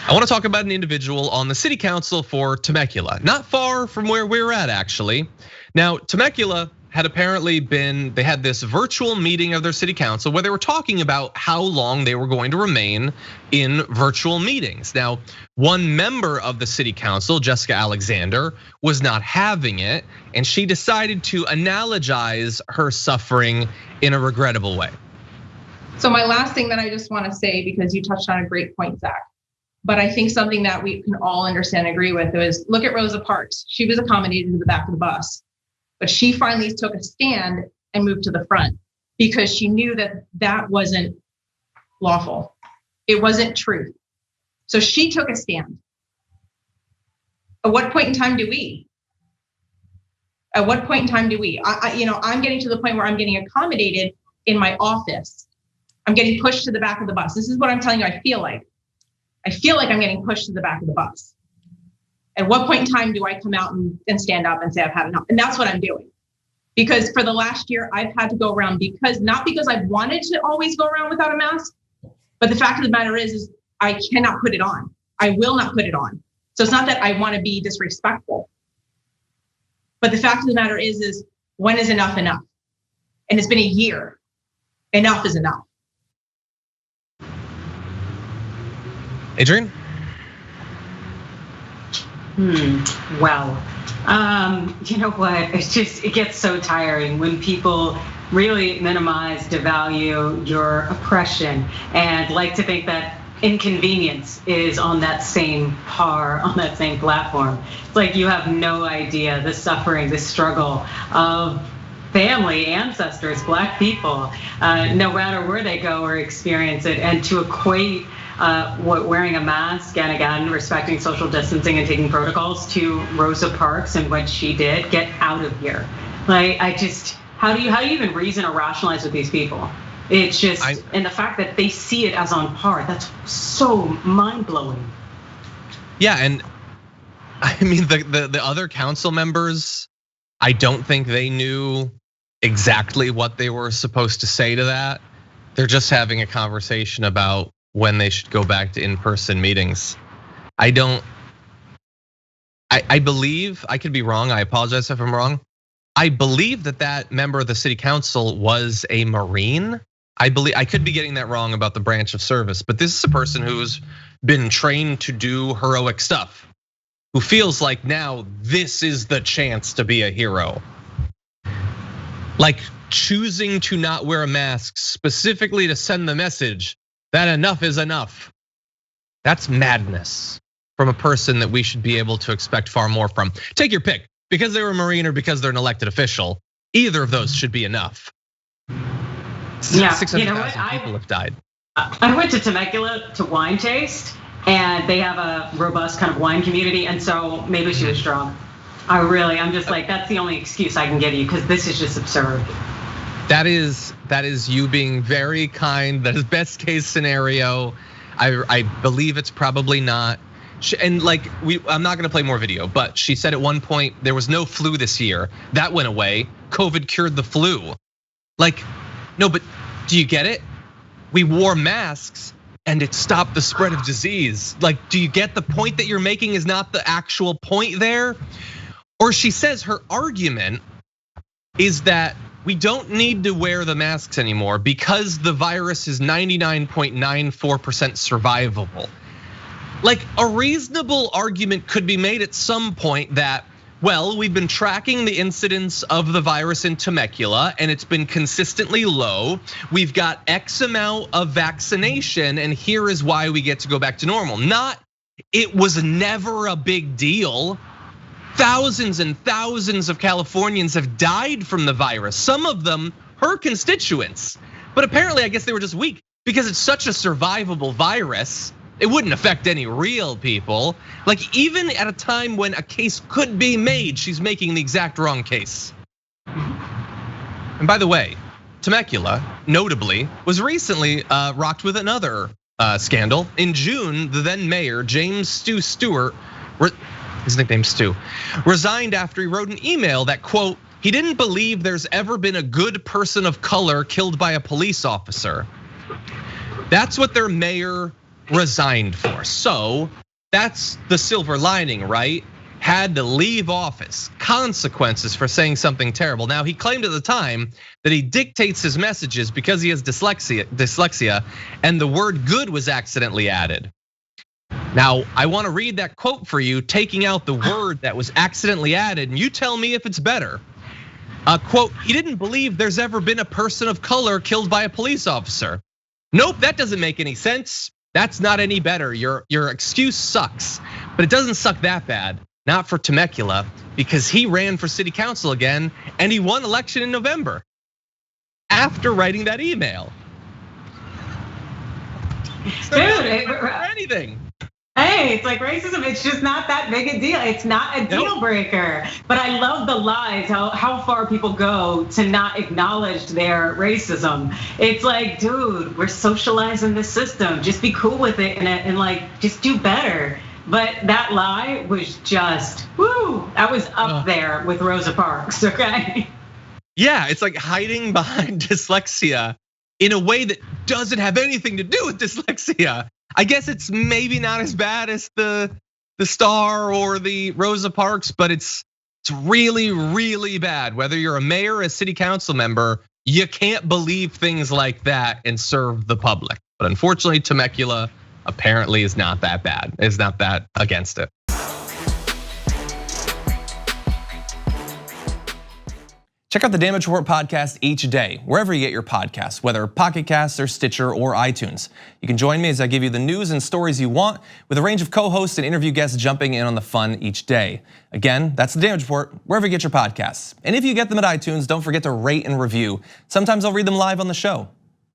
I want to talk about an individual on the city council for Temecula, not far from where we're at actually. Now, Temecula had apparently they had this virtual meeting of their city council where they were talking about how long they were going to remain in virtual meetings. Now, one member of the city council, Jessica Alexander, was not having it, and she decided to analogize her suffering in a regrettable way. So my last thing that I just want to say, because you touched on a great point, Zach, but I think something that we can all understand and agree with is, look at Rosa Parks. She was accommodated to the back of the bus, but she finally took a stand and moved to the front because she knew that that wasn't lawful. It wasn't truth. So she took a stand. At what point in time do we? At what point in time do we? I'm getting to the point where I'm getting accommodated in my office. I'm getting pushed to the back of the bus. This is what I'm telling you, I feel like. I feel like I'm getting pushed to the back of the bus. At what point in time do I come out and stand up and say I've had enough? And that's what I'm doing. Because for the last year, I've had to go around not because I wanted to always go around without a mask, but the fact of the matter is I cannot put it on. I will not put it on. So it's not that I want to be disrespectful, but the fact of the matter is when is enough enough? And it's been a year. Enough is enough. Adrienne? Well, you know what? It gets so tiring when people really minimize, devalue your oppression and like to think that inconvenience is on that same par, on that same platform. It's like you have no idea the suffering, the struggle of family, ancestors, Black people, no matter where they go or experience it, and to equate wearing a mask and again respecting social distancing and taking protocols to Rosa Parks and what she did. Get out of here. Like how do you even reason or rationalize with these people? It's just, and the fact that they see it as on par, that's so mind-blowing. Yeah, and I mean the other council members, I don't think they knew exactly what they were supposed to say to that. They're just having a conversation about when they should go back to in-person meetings. I believe, I could be wrong, I apologize if I'm wrong. I believe that member of the city council was a Marine. I could be getting that wrong about the branch of service, but this is a person who's been trained to do heroic stuff, who feels like now this is the chance to be a hero. Like choosing to not wear a mask specifically to send the message that enough is enough. That's madness from a person that we should be able to expect far more from. Take your pick, because they were a Marine or because they're an elected official. Either of those should be enough. Yeah, 600,000 people have died. I went to Temecula to wine taste, and they have a robust kind of wine community, and so maybe she was drunk. I'm just like, that's the only excuse I can give you, because this is just absurd. That is you being very kind. That is best case scenario. I believe it's probably not. And like I'm not gonna play more video, but she said at one point there was no flu this year. That went away. COVID cured the flu. Like, no, but do you get it? We wore masks and it stopped the spread of disease. Like, do you get the point that you're making is not the actual point there? Or she says her argument is that we don't need to wear the masks anymore because the virus is 99.94% survivable. Like, a reasonable argument could be made at some point that, well, we've been tracking the incidence of the virus in Temecula and it's been consistently low. We've got X amount of vaccination and here is why we get to go back to normal. Not, it was never a big deal. Thousands and thousands of Californians have died from the virus. Some of them, her constituents. But apparently, I guess they were just weak because it's such a survivable virus. It wouldn't affect any real people. Like, even at a time when a case could be made, she's making the exact wrong case. And by the way, Temecula, notably, was recently rocked with another scandal. In June, the then mayor, James Stu Stewart, his nickname's Stu, resigned after he wrote an email that, quote, he didn't believe there's ever been a good person of color killed by a police officer. That's what their mayor resigned for. So that's the silver lining, right? Had to leave office, consequences for saying something terrible. Now, he claimed at the time that he dictates his messages because he has dyslexia, and the word good was accidentally added. Now, I want to read that quote for you, taking out the word that was accidentally added, and you tell me if it's better. Quote, he didn't believe there's ever been a person of color killed by a police officer. Nope, that doesn't make any sense. That's not any better. Your excuse sucks, but it doesn't suck that bad. Not for Temecula, because he ran for city council again and he won election in November after writing that email. Dude, anything. Hey, it's like racism, it's just not that big a deal. It's not a deal breaker. But I love the lies, how far people go to not acknowledge their racism. It's like, dude, we're socializing the system. Just be cool with it and like, just do better. But that lie was just, woo, that was up there with Rosa Parks, okay? Yeah, it's like hiding behind dyslexia in a way that doesn't have anything to do with dyslexia. I guess it's maybe not as bad as the Star or the Rosa Parks, but it's really, really bad. Whether you're a mayor or a city council member, you can't believe things like that and serve the public. But unfortunately, Temecula apparently is not that bad. Is not that against it. Check out the Damage Report podcast each day, wherever you get your podcasts, whether Pocket Casts or Stitcher or iTunes. You can join me as I give you the news and stories you want, with a range of co-hosts and interview guests jumping in on the fun each day. Again, that's the Damage Report, wherever you get your podcasts. And if you get them at iTunes, don't forget to rate and review. Sometimes I'll read them live on the show.